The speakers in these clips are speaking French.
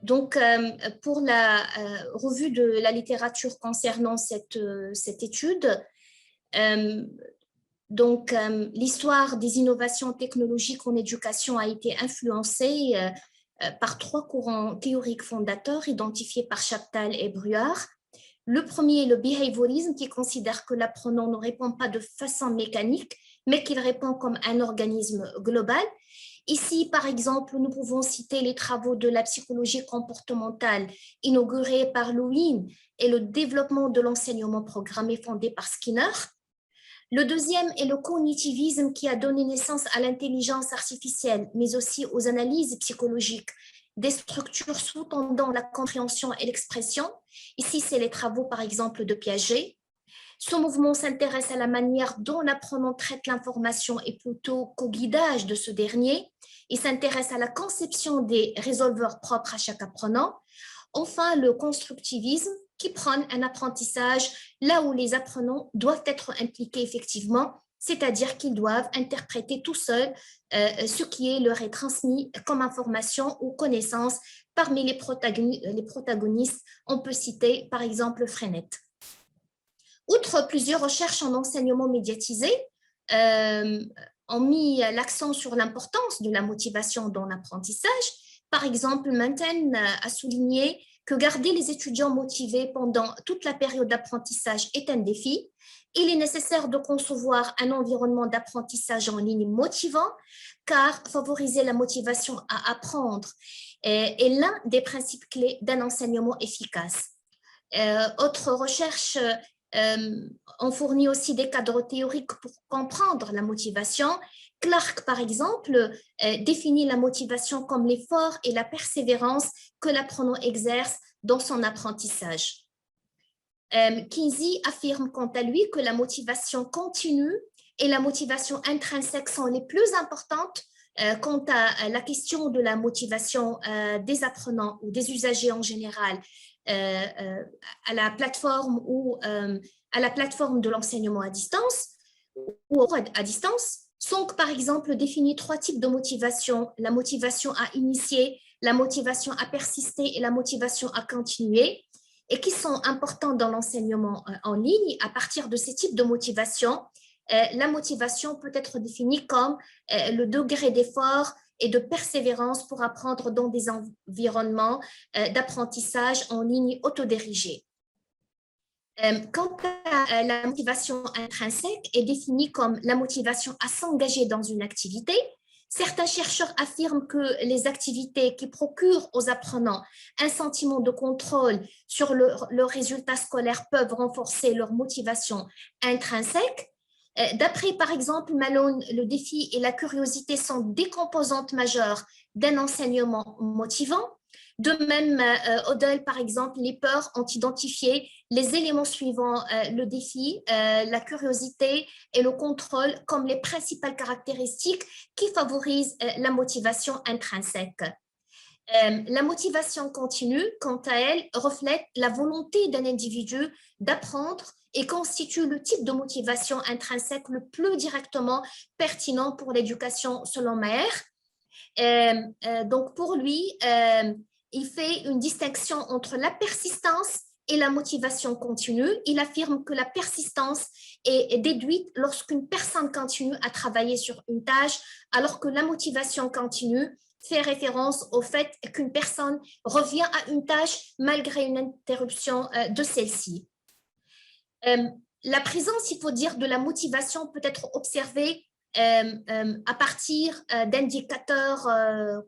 Donc, pour la revue de la littérature concernant cette étude, l'histoire des innovations technologiques en éducation a été influencée par trois courants théoriques fondateurs identifiés par Chaptal et Bruyard. Le premier est le behaviorisme qui considère que l'apprenant ne répond pas de façon mécanique, mais qu'il répond comme un organisme global. Ici, par exemple, nous pouvons citer les travaux de la psychologie comportementale inaugurés par Lewin et le développement de l'enseignement programmé fondé par Skinner. Le deuxième est le cognitivisme qui a donné naissance à l'intelligence artificielle, mais aussi aux analyses psychologiques des structures sous-tendant la compréhension et l'expression. Ici, c'est les travaux, par exemple, de Piaget. Ce mouvement s'intéresse à la manière dont l'apprenant traite l'information et plutôt qu'au guidage de ce dernier. Il s'intéresse à la conception des résolveurs propres à chaque apprenant. Enfin, le constructivisme qui prône un apprentissage là où les apprenants doivent être impliqués effectivement, c'est-à-dire qu'ils doivent interpréter tout seuls ce qui leur est transmis comme information ou connaissance. Parmi les protagonistes, on peut citer par exemple Freinet. Outre plusieurs recherches en enseignement médiatisé, ont mis l'accent sur l'importance de la motivation dans l'apprentissage. Par exemple, Manton a souligné que garder les étudiants motivés pendant toute la période d'apprentissage est un défi. Il est nécessaire de concevoir un environnement d'apprentissage en ligne motivant, car favoriser la motivation à apprendre est l'un des principes clés d'un enseignement efficace. Autre recherche on fournit aussi des cadres théoriques pour comprendre la motivation. Clark, par exemple, définit la motivation comme l'effort et la persévérance que l'apprenant exerce dans son apprentissage. Kinsey affirme quant à lui que la motivation continue et la motivation intrinsèque sont les plus importantes quant à la question de la motivation des apprenants ou des usagers en général à la plateforme ou à la plateforme de l'enseignement à distance ou à distance. Sonk, par exemple, définit trois types de motivation: la motivation à initier, la motivation à persister et la motivation à continuer, et qui sont importants dans l'enseignement en ligne. À partir de ces types de motivation, la motivation peut être définie comme le degré d'effort et de persévérance pour apprendre dans des environnements d'apprentissage en ligne autodirigés. Quant à la motivation intrinsèque, est définie comme la motivation à s'engager dans une activité. Certains chercheurs affirment que les activités qui procurent aux apprenants un sentiment de contrôle sur leur résultat scolaire peuvent renforcer leur motivation intrinsèque. D'après, par exemple, Malone, le défi et la curiosité sont des composantes majeures d'un enseignement motivant. De même, Odell, par exemple, les peurs ont identifié les éléments suivants, le défi, la curiosité et le contrôle comme les principales caractéristiques qui favorisent la motivation intrinsèque. La motivation continue, quant à elle, reflète la volonté d'un individu d'apprendre et constitue le type de motivation intrinsèque le plus directement pertinent pour l'éducation selon Maher. Donc, pour lui, il fait une distinction entre la persistance et la motivation continue. Il affirme que la persistance est déduite lorsqu'une personne continue à travailler sur une tâche, alors que la motivation continue fait référence au fait qu'une personne revient à une tâche malgré une interruption de celle-ci. La présence, il faut dire, de la motivation peut être observée à partir d'indicateurs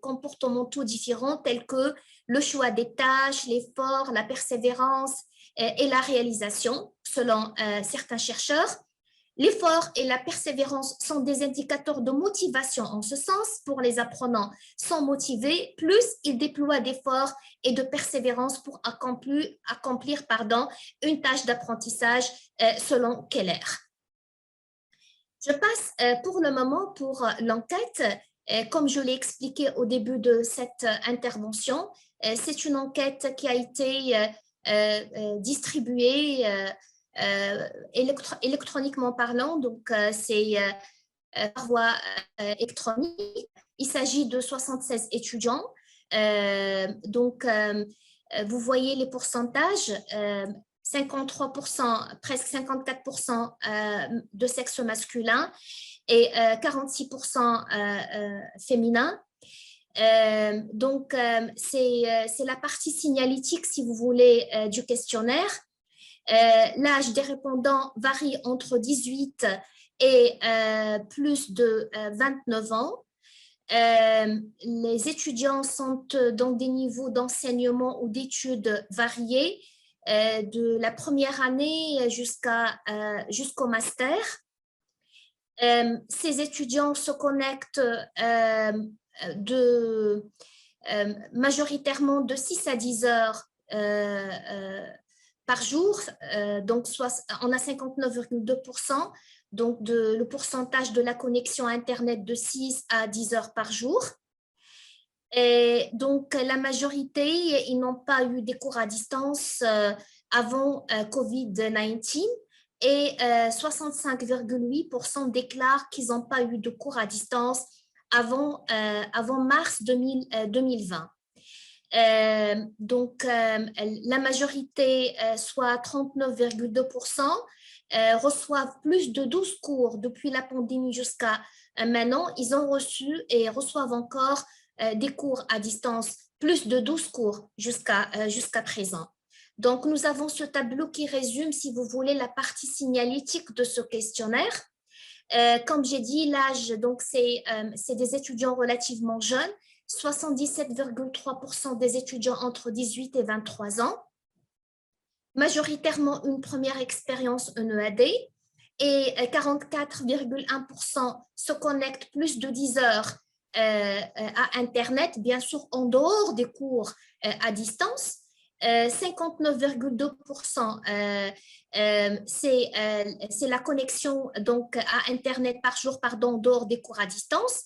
comportementaux différents tels que le choix des tâches, l'effort, la persévérance et la réalisation, selon certains chercheurs. L'effort et la persévérance sont des indicateurs de motivation en ce sens. Pour les apprenants sont motivés, plus ils déploient d'efforts et de persévérance pour accomplir une tâche d'apprentissage selon Keller. Je passe pour le moment pour l'enquête. Comme je l'ai expliqué au début de cette intervention, c'est une enquête qui a été distribuée électroniquement parlant, donc c'est par voie électronique. Il s'agit de 76 étudiants. Vous voyez les pourcentages, 53%, presque 54% de sexe masculin et 46% féminin. C'est la partie signalétique, si vous voulez, du questionnaire. L'âge des répondants varie entre 18 et plus de 29 ans. Les étudiants sont dans des niveaux d'enseignement ou d'études variés, de la première année jusqu'au master. Ces étudiants se connectent majoritairement de 6 à 10 heures par jour, donc on a 59,2%, donc le pourcentage de la connexion Internet de 6 à 10 heures par jour. Et donc, la majorité, ils n'ont pas eu des cours à distance avant COVID-19 et 65,8% déclarent qu'ils n'ont pas eu de cours à distance avant mars 2020. La majorité, soit 39,2%, reçoivent plus de 12 cours depuis la pandémie jusqu'à maintenant. Ils ont reçu et reçoivent encore des cours à distance, plus de 12 cours jusqu'à présent. Donc, nous avons ce tableau qui résume, si vous voulez, la partie signalétique de ce questionnaire. Comme j'ai dit, l'âge, donc c'est des étudiants relativement jeunes, 77,3% des étudiants entre 18 et 23 ans, majoritairement une première expérience en EAD, et 44,1% se connectent plus de 10 heures à Internet, bien sûr en dehors des cours à distance. 59,2%, c'est la connexion donc, à Internet par jour, en dehors des cours à distance.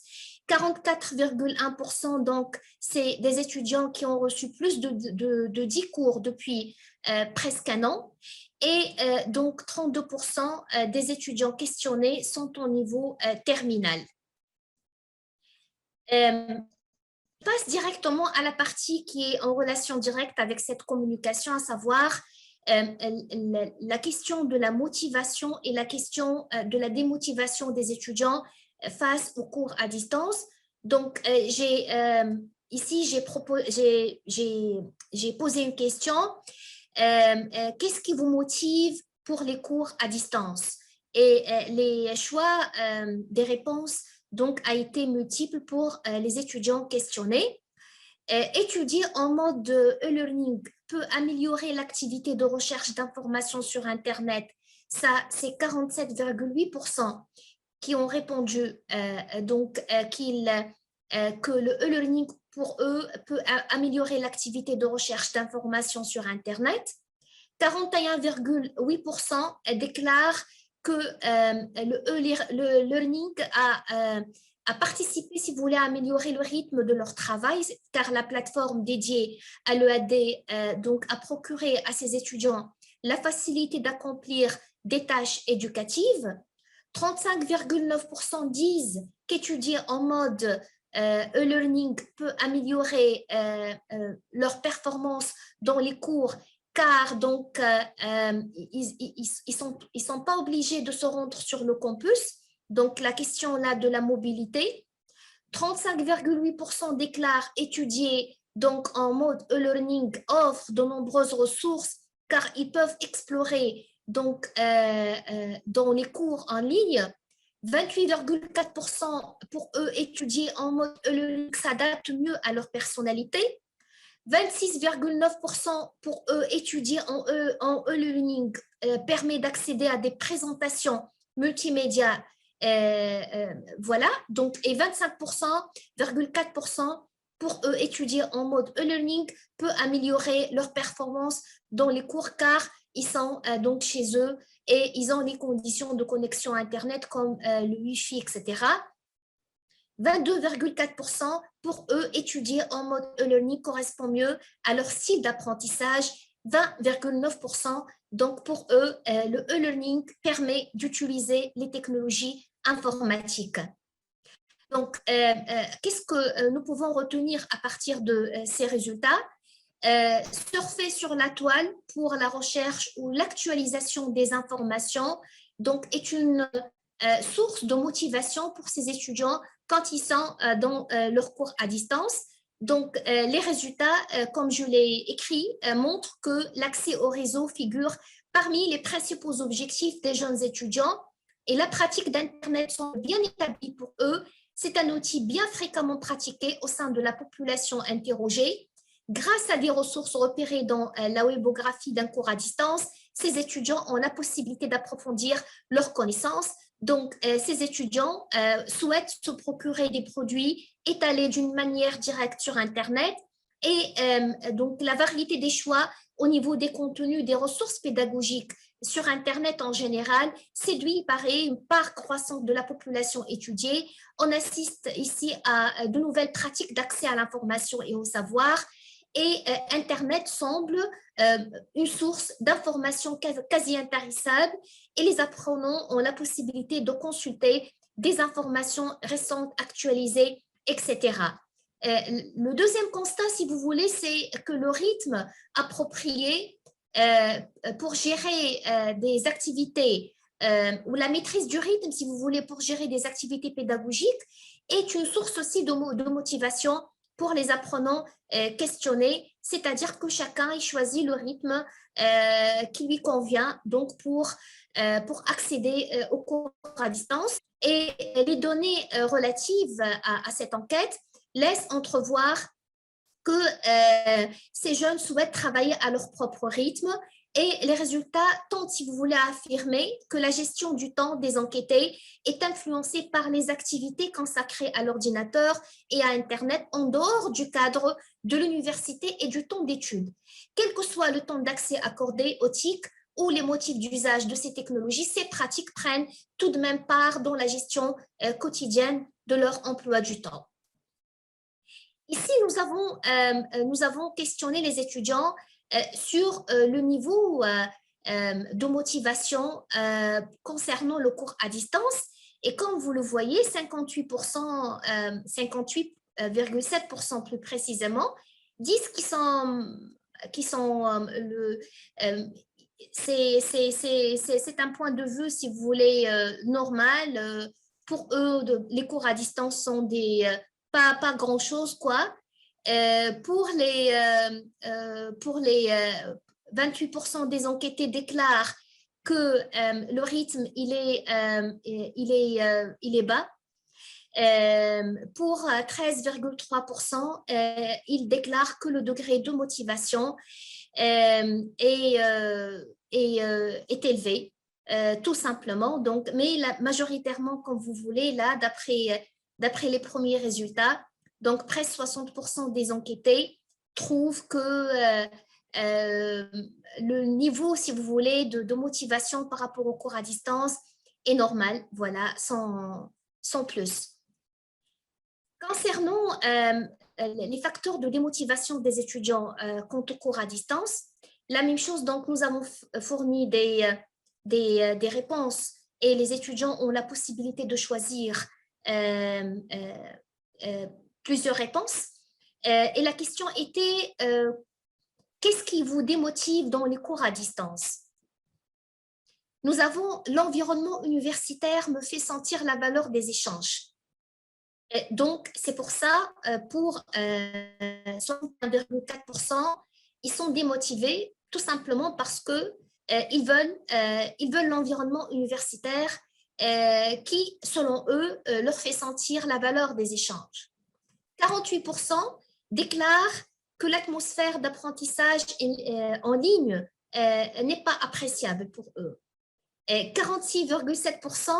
44,1%, donc, c'est des étudiants qui ont reçu plus de 10 cours depuis presque un an. Et donc, 32% des étudiants questionnés sont au niveau terminal. Je passe directement à la partie qui est en relation directe avec cette communication, à savoir la question de la motivation et la question de la démotivation des étudiants face aux cours à distance. Donc, ici, j'ai posé une question. Qu'est-ce qui vous motive pour les cours à distance? Et les choix des réponses donc, a été multiple pour les étudiants questionnés. Étudier en mode e-learning peut améliorer l'activité de recherche d'informations sur Internet. Ça, c'est 47,8% qui ont répondu que le e-learning pour eux peut améliorer l'activité de recherche d'informations sur Internet. 41,8% déclarent que le learning a participé, si vous voulez, à améliorer le rythme de leur travail, car la plateforme dédiée à l'EAD donc, a procuré à ses étudiants la facilité d'accomplir des tâches éducatives. 35,9% disent qu'étudier en mode e-learning peut améliorer leur performance dans les cours, car donc, ils sont pas obligés de se rendre sur le campus. Donc, la question là de la mobilité. 35,8% déclarent étudier donc, en mode e-learning offre de nombreuses ressources, car ils peuvent explorer donc, dans les cours en ligne. 28,4% pour eux étudier en mode e-learning s'adapte mieux à leur personnalité. 26,9% pour eux étudier en e-learning permet d'accéder à des présentations multimédia. Voilà, donc, et 25,4% pour eux étudier en mode e-learning peut améliorer leur performance dans les cours, car ils sont donc chez eux et ils ont les conditions de connexion Internet comme le Wi-Fi, etc. 22,4% pour eux étudier en mode e-learning correspond mieux à leur style d'apprentissage. 20,9%, donc pour eux, le e-learning permet d'utiliser les technologies informatiques. Donc, qu'est-ce que nous pouvons retenir à partir de ces résultats? Surfer sur la toile pour la recherche ou l'actualisation des informations donc, est une source de motivation pour ces étudiants quand ils sont dans leur cours à distance. Donc, les résultats, comme je l'ai écrit, montrent que l'accès au réseau figure parmi les principaux objectifs des jeunes étudiants et la pratique d'Internet sont bien établie pour eux. C'est un outil bien fréquemment pratiqué au sein de la population interrogée. Grâce à des ressources repérées dans la webographie d'un cours à distance, ces étudiants ont la possibilité d'approfondir leurs connaissances. Donc, ces étudiants souhaitent se procurer des produits étalés d'une manière directe sur Internet et donc la variété des choix au niveau des contenus, des ressources pédagogiques sur Internet en général séduit par une part croissante de la population étudiée. On assiste ici à de nouvelles pratiques d'accès à l'information et au savoir et Internet semble une source d'informations quasi intarissable et les apprenants ont la possibilité de consulter des informations récentes, actualisées, etc. Le deuxième constat, si vous voulez, c'est que le rythme approprié pour gérer des activités ou la maîtrise du rythme, si vous voulez, pour gérer des activités pédagogiques est une source aussi de motivation pour les apprenants questionnés, c'est-à-dire que chacun y choisit le rythme qui lui convient donc pour accéder aux cours à distance. Et les données relatives à cette enquête laissent entrevoir que ces jeunes souhaitent travailler à leur propre rythme et les résultats tentent, si vous voulez, à affirmer que la gestion du temps des enquêtés est influencée par les activités consacrées à l'ordinateur et à Internet en dehors du cadre de l'université et du temps d'études. Quel que soit le temps d'accès accordé aux TIC ou les motifs d'usage de ces technologies, ces pratiques prennent tout de même part dans la gestion quotidienne de leur emploi du temps. Ici, nous avons questionné les étudiants sur le niveau de motivation concernant le cours à distance. Et comme vous le voyez, 58%, 58,7% plus précisément, disent c'est un point de vue, si vous voulez, normal. Pour eux, les cours à distance sont pas grand-chose, quoi. Pour les 28% des enquêtés déclarent que le rythme, il est bas. Pour 13,3%, ils déclarent que le degré de motivation est élevé, tout simplement. Donc, mais majoritairement, comme vous voulez, là, d'après les premiers résultats, donc presque 60% des enquêtés trouvent que le niveau, si vous voulez, de motivation par rapport au cours à distance est normal, voilà, sans plus. Concernant les facteurs de démotivation des étudiants quant au cours à distance, la même chose, donc nous avons fourni des réponses et les étudiants ont la possibilité de choisir plusieurs réponses. Et la question était, qu'est-ce qui vous démotive dans les cours à distance? Nous avons l'environnement universitaire me fait sentir la valeur des échanges. Et donc, c'est pour ça, pour 61,4%, ils sont démotivés tout simplement parce que ils veulent l'environnement universitaire qui, selon eux, leur fait sentir la valeur des échanges. 48% déclarent que l'atmosphère d'apprentissage en ligne n'est pas appréciable pour eux. 46,7%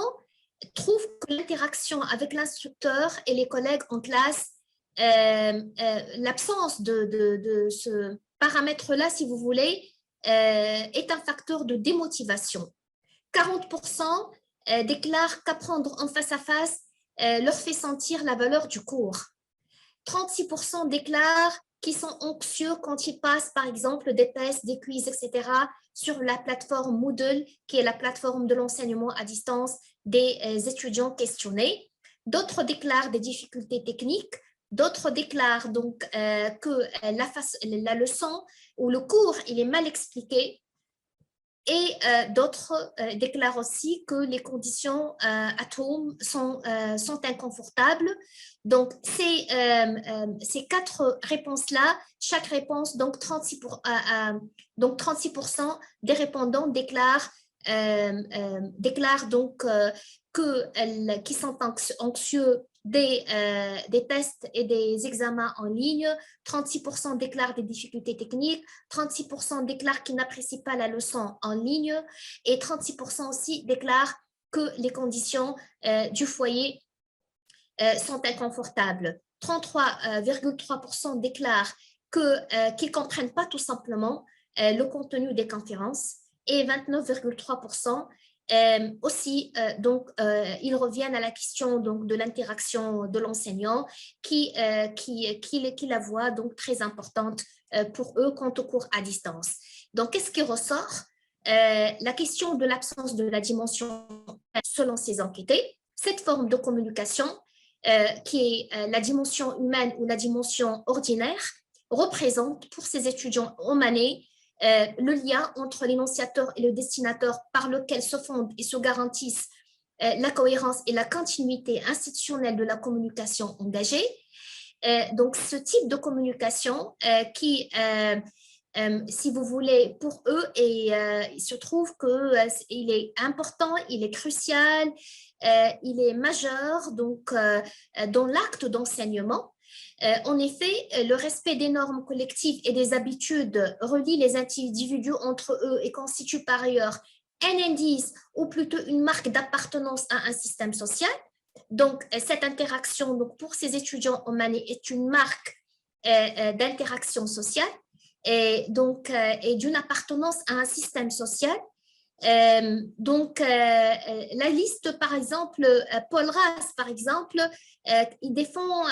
trouvent que l'interaction avec l'instructeur et les collègues en classe, l'absence de ce paramètre-là, si vous voulez, est un facteur de démotivation. 40% déclarent qu'apprendre en face à face leur fait sentir la valeur du cours. 36% déclarent qu'ils sont anxieux quand ils passent, par exemple, des tests, des quiz, etc., sur la plateforme Moodle, qui est la plateforme de l'enseignement à distance des étudiants questionnés. d'autres déclarent des difficultés techniques, d'autres déclarent donc que la leçon ou le cours il est mal expliqué, et d'autres déclarent aussi que les conditions atomes sont inconfortables. Donc, ces quatre réponses-là, chaque réponse, donc 36% des répondants déclarent donc qu'ils sont anxieux des tests et des examens en ligne, 36% déclarent des difficultés techniques, 36% déclarent qu'ils n'apprécient pas la leçon en ligne et 36% aussi déclarent que les conditions du foyer sont inconfortables. 33,3% déclarent qu'ils ne comprennent pas tout simplement le contenu des conférences et 29,3% aussi, ils reviennent à la question donc, de l'interaction de l'enseignant qui la voit donc très importante pour eux quant au cours à distance. Donc, qu'est-ce qui ressort? La question de l'absence de la dimension selon ces enquêtés. Cette forme de communication, qui est la dimension humaine ou la dimension ordinaire, représente pour ces étudiants omanais le lien entre l'énonciateur et le destinateur par lequel se fondent et se garantissent la cohérence et la continuité institutionnelle de la communication engagée. Donc, ce type de communication qui, si vous voulez, pour eux, il se trouve qu'il est important, il est crucial, il est majeur donc, dans l'acte d'enseignement. En effet, le respect des normes collectives et des habitudes relie les individus entre eux et constitue par ailleurs un indice ou plutôt une marque d'appartenance à un système social. Donc, cette interaction donc, pour ces étudiants omanais est une marque d'interaction sociale et d'une appartenance à un système social. La liste, par exemple, Paul Ras, par exemple, il défend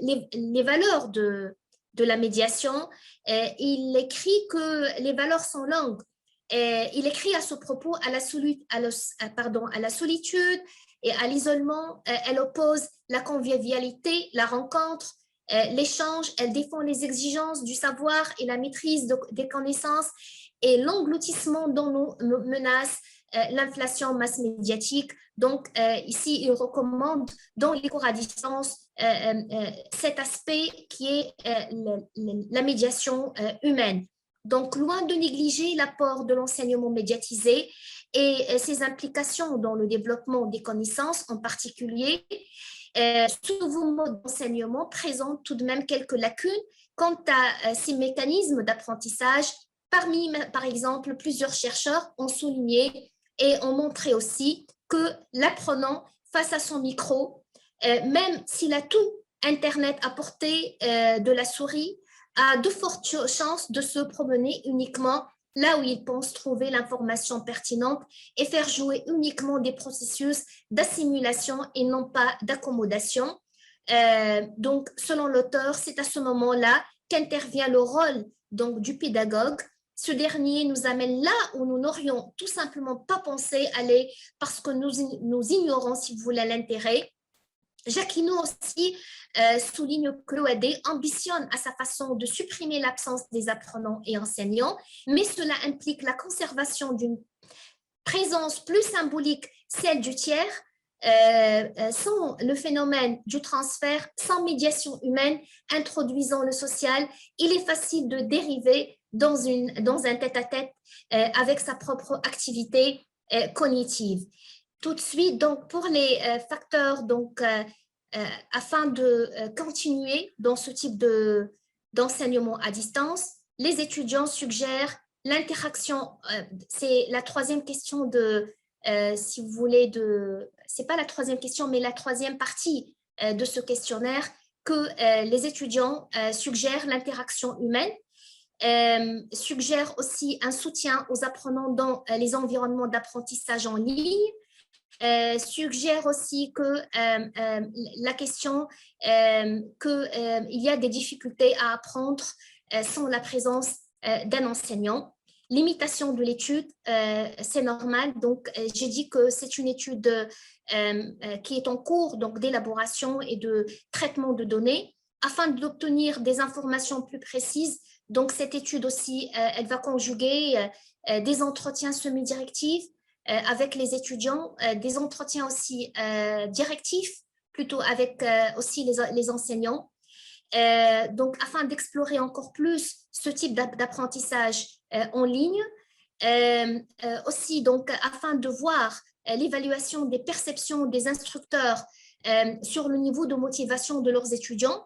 les valeurs de la médiation. Il écrit que les valeurs sont longues. Il écrit à ce propos à la solitude et à l'isolement. Elle oppose la convivialité, la rencontre, l'échange. Elle défend les exigences du savoir et la maîtrise des connaissances et l'engloutissement dont nous menace l'inflation masse médiatique. Donc, ici, il recommande dans les cours à distance cet aspect qui est la médiation humaine. Donc, loin de négliger l'apport de l'enseignement médiatisé et ses implications dans le développement des connaissances, en particulier, ce nouveau mode d'enseignement présente tout de même quelques lacunes quant à ces mécanismes d'apprentissage. Parmi, par exemple, plusieurs chercheurs ont souligné et ont montré aussi que l'apprenant face à son micro, même s'il a tout Internet à portée de la souris, a de fortes chances de se promener uniquement là où il pense trouver l'information pertinente et faire jouer uniquement des processus d'assimilation et non pas d'accommodation. Donc, selon l'auteur, c'est à ce moment-là qu'intervient le rôle donc, du pédagogue. Ce dernier nous amène là où nous n'aurions tout simplement pas pensé aller parce que nous ignorons, si vous voulez, l'intérêt. Jacquinot aussi souligne que l'OAD ambitionne à sa façon de supprimer l'absence des apprenants et enseignants, mais cela implique la conservation d'une présence plus symbolique, celle du tiers, sans le phénomène du transfert, sans médiation humaine introduisant le social. Il est facile de dériver dans un tête-à-tête avec sa propre activité cognitive. Tout de suite, donc, pour les facteurs, donc, afin de continuer dans ce type d'enseignement à distance, les étudiants suggèrent l'interaction. C'est la troisième question si vous voulez, c'est pas la troisième question, mais la troisième partie de ce questionnaire, que les étudiants suggèrent l'interaction humaine, suggèrent aussi un soutien aux apprenants dans les environnements d'apprentissage en ligne, suggère aussi que la question qu'il y a des difficultés à apprendre sans la présence d'un enseignant. L'imitation de l'étude, c'est normal. Donc, j'ai dit que c'est une étude qui est en cours donc d'élaboration et de traitement de données afin d'obtenir des informations plus précises. Donc, cette étude aussi, elle va conjuguer des entretiens semi-directifs avec les étudiants, des entretiens aussi directifs, plutôt avec aussi les enseignants. Donc, afin d'explorer encore plus ce type d'apprentissage en ligne, aussi donc afin de voir l'évaluation des perceptions des instructeurs sur le niveau de motivation de leurs étudiants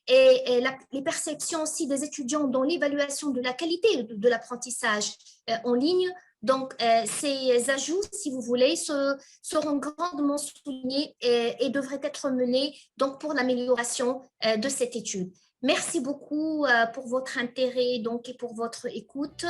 et les perceptions aussi des étudiants dans l'évaluation de la qualité de l'apprentissage en ligne. Donc, ces ajouts, si vous voulez, seront grandement soulignés et devraient être menés donc, pour l'amélioration de cette étude. Merci beaucoup pour votre intérêt donc, et pour votre écoute.